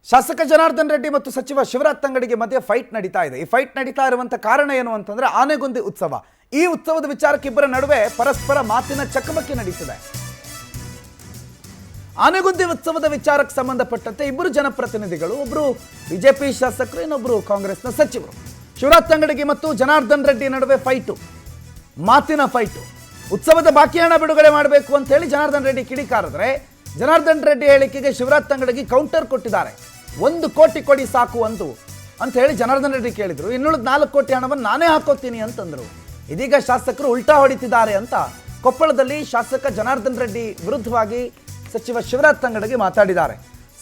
ಶಾಸಕ ಜನಾರ್ದನ್ ರೆಡ್ಡಿ ಮತ್ತು ಸಚಿವ ಶಿವರಾಜ್ ತಂಗಡಿಗೆ ಮಧ್ಯೆ ಫೈಟ್ ನಡೀತಾ ಇದೆ. ಈ ಫೈಟ್ ನಡೀತಾ ಇರುವಂತ ಕಾರಣ ಏನು ಅಂತಂದ್ರೆ ಆನೆಗೊಂದಿ ಉತ್ಸವ. ಈ ಉತ್ಸವದ ವಿಚಾರಕ್ಕೆ ಇಬ್ಬರ ನಡುವೆ ಪರಸ್ಪರ ಮಾತಿನ ಚಕಮಕಿ ನಡೀತಿದೆ. ಆನೆಗೊಂದಿ ಉತ್ಸವದ ವಿಚಾರಕ್ಕೆ ಸಂಬಂಧಪಟ್ಟಂತೆ ಇಬ್ಬರು ಜನಪ್ರತಿನಿಧಿಗಳು, ಒಬ್ಬರು ಬಿಜೆಪಿ ಶಾಸಕರು, ಇನ್ನೊಬ್ಬರು ಕಾಂಗ್ರೆಸ್ನ ಸಚಿವರು, ಶಿವರಾಜ್ ತಂಗಡಿಗೆ ಮತ್ತು ಜನಾರ್ದನ್ ರೆಡ್ಡಿ ನಡುವೆ ಫೈಟು, ಮಾತಿನ ಫೈಟು. ಉತ್ಸವದ ಬಾಕಿ ಹಣ ಬಿಡುಗಡೆ ಮಾಡಬೇಕು ಅಂತ ಹೇಳಿ ಜನಾರ್ದನ್ ರೆಡ್ಡಿ ಕಿಡಿಕಾರಿದ್ರೆ, ಜನಾರ್ದನ್ ರೆಡ್ಡಿ ಹೇಳಿಕೆಗೆ ಶಿವರಾಜ್ ತಂಗಡಿಗೆ ಕೌಂಟರ್ ಕೊಟ್ಟಿದ್ದಾರೆ. 1 ಕೋಟಿ ಕೊಡಿ ಸಾಕು ಅಂತ ಹೇಳಿ ಜನಾರ್ದನ್ ರೆಡ್ಡಿ ಕೇಳಿದ್ರು. ಇನ್ನುಳಿದ 4 ಕೋಟಿ ಹಣವನ್ನು ನಾನೇ ಹಾಕೋತೀನಿ ಅಂತಂದ್ರು. ಇದೀಗ ಶಾಸಕರು ಉಲ್ಟಾ ಹೊಡಿತಿದ್ದಾರೆ ಅಂತ ಕೊಪ್ಪಳದಲ್ಲಿ ಶಾಸಕ ಜನಾರ್ದನ್ ರೆಡ್ಡಿ ವಿರುದ್ಧವಾಗಿ ಸಚಿವ ಶಿವರಾಜ್ ತಂಗಡಿಗೆ ಮಾತಾಡಿದ್ದಾರೆ.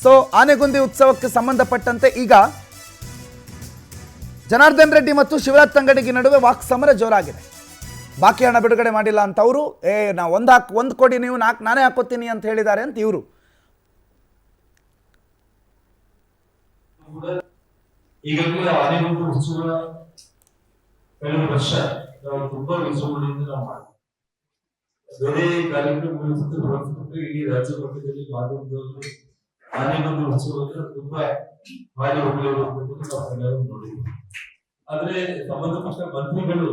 ಸೊ ಆನೆಗೊಂದಿ ಉತ್ಸವಕ್ಕೆ ಸಂಬಂಧಪಟ್ಟಂತೆ ಈಗ ಜನಾರ್ದನ್ ರೆಡ್ಡಿ ಮತ್ತು ಶಿವರಾಜ್ ತಂಗಡಿಗೆ ನಡುವೆ ವಾಕ್ ಸಮರ ಜೋರಾಗಿದೆ. ಬಾಕಿ ಹಣ ಬಿಡುಗಡೆ ಮಾಡಿಲ್ಲ ಅಂತ ಅವರು, ನಾವು 1 ಕೋಟಿ ನೀವು 4 ನಾನೇ ಹಾಕೋತೀನಿ ಅಂತ ಹೇಳಿದ್ದಾರೆ ಅಂತ ಇವರು. ಈಗಾಗಲೇ ಆನೆಗೊಂದಿ ಉತ್ಸವ ಕಳೆದ ವರ್ಷ ನಾವು ತುಂಬಾ ವಿಜೃಂಭಣೆಯಿಂದ ನಾವು ಮಾಡಿದ್ವಿ. ಬೇರೆ ಕಾರ್ಯಕ್ರಮಗಳ ಜೊತೆ ಹೋಲಿಸಿಕೊಂಡ್ರೆ ಇಡೀ ರಾಜ್ಯ ಮಟ್ಟದಲ್ಲಿ ಮಾಧ್ಯಮದಲ್ಲಿ ಆನೆಗೊಂದಿ ಉತ್ಸವಕ್ಕೆ ತುಂಬಾ ಭಾರಿ ಒಳ್ಳೆಯದನ್ನು ನಾವು ನೋಡಿದ್ವಿ. ಆದ್ರೆ ಸಂಬಂಧಪಟ್ಟ ಮಂತ್ರಿಗಳು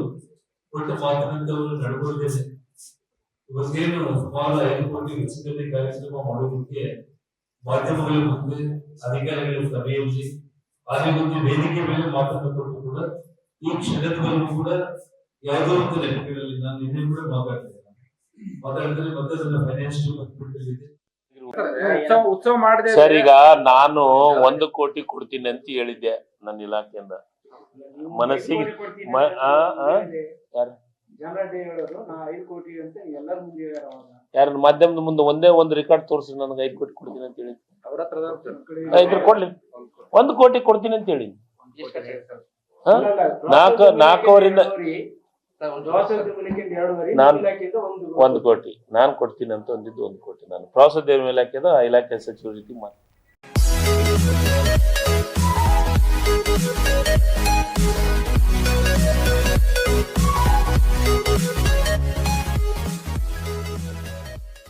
ಕೊಟ್ಟ ಮಾತಿನಂತೆ ಅವರು ನಡ್ಕೊಳ್ಳುತ್ತೇನೆ. ಇವತ್ತೇನು ಸುಮಾರು 5 ಕೋಟಿ ವೆಚ್ಚದಲ್ಲಿ ಕಾರ್ಯಕ್ರಮ ಮಾಡೋದಕ್ಕೆ ಮಾಧ್ಯಮಗಳ ಮುಂದೆ ಅಧಿಕಾರಿಗಳ ಸಭೆಯಲ್ಲಿ ಆನೆಗೊಂದಿ ವೇದಿಕೆ ಮೇಲೆ ಮಾತನಾಡಿಕೊಂಡು ಕೂಡ ಈ ಕ್ಷಣದವರೆಗೂ ಕೂಡ ಯಾವುದೋ ಒಂದು ನೆನಪಿನಲ್ಲಿ ನಾನು ಇನ್ನೇ ಕೂಡ ಮಾತಾಡ್ತೇನೆ ಮತ್ತೆ ನನ್ನ ಫೈನಾನ್ಷಿಯಲ್ ಹಾಸ್ಪಿಟಲ್ ಇದೆ. ಸರ್, ಈಗ ನಾನು 1 ಕೋಟಿ ಕೊಡ್ತೀನಿ ಅಂತ ಹೇಳಿದ್ದೆ ನನ್ನ ಇಲಾಖೆಯಿಂದ. ಮನಸ್ಸಿಗೆ ಯಾರ ಮಾಧ್ಯಮದ ಮುಂದೆ ಒಂದೇ ಒಂದು ರೆಕಾರ್ಡ್ ತೋರಿಸಿ ನನಗೆ 5 ಕೋಟಿ ಕೊಡ್ತೀನಿ ಅಂತ ಹೇಳಿ ಇದ್ರ ಕೊಡ್ಲಿ. 1 ಕೋಟಿ ಕೊಡ್ತೀನಿ ಅಂತ ಹೇಳಿ 4 ನಾನು 1 ಕೋಟಿ ನಾನು ಕೊಡ್ತೀನಿ ಅಂತ ಒಂದಿದ್ದು 1 ಕೋಟಿ ನಾನು ಪ್ರವಾಸೋದ್ಯಮ ಇಲಾಖೆದ ಇಲಾಖೆ ಸಚಿವರ ಜೊತೆ